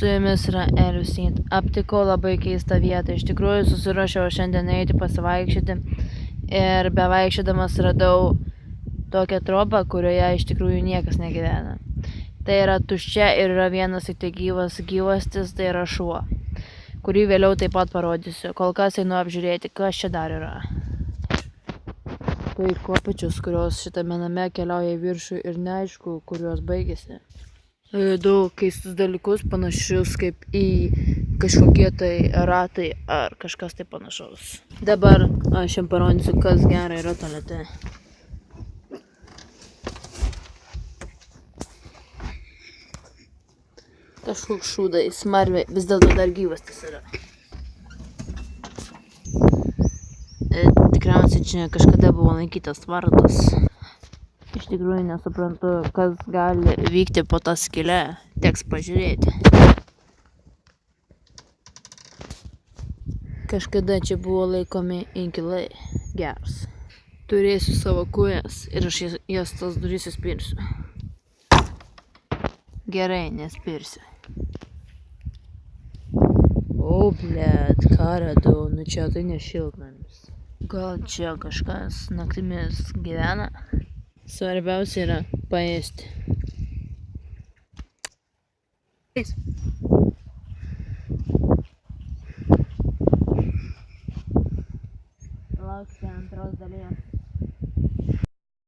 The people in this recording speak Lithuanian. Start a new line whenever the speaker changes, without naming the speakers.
Su jumis yra Eliusint. Aptikau labai keistą vietą. Iš tikrųjų susiruošiau šiandien eiti pasivaikščioti ir bevaikščiodamas radau tokią trobą, kurioje iš tikrųjų niekas negyvena. Tai yra tuščia ir yra vienas tik tai gyvas gyvastis, tai yra šuo, kurį vėliau taip pat parodysiu. Kol kas einu apžiūrėti, kas čia dar yra. Tai kopėčios, kurios šitame name keliauja į viršų ir neaišku, kurios baigėsi. Du keistus dalykus, panašius kaip į kažkokie tai ratai ar kažkas tai panašaus. Dabar aš jums parodysiu, kas gera yra tualete. Kažkoks šūdai, smarvė, vis dėlto dar gyvas tas yra. Tikriausiai čia kažkada buvo laikytas tvartas. Iš tikrųjų nesuprantu, kas gali vykti po tą skylę. Teks pažiūrėti. Kažkada čia buvo laikomi inkilai. Geras. Turėsiu savo kojas ir aš jas tas duris įspirsiu. Gerai, nespirsiu. O, blet, ką radau? Nu čia tai ne šiltnamis. Gal čia kažkas naktimis gyvena? Svarbiausia yra paėsti. Lauksite antros dalies.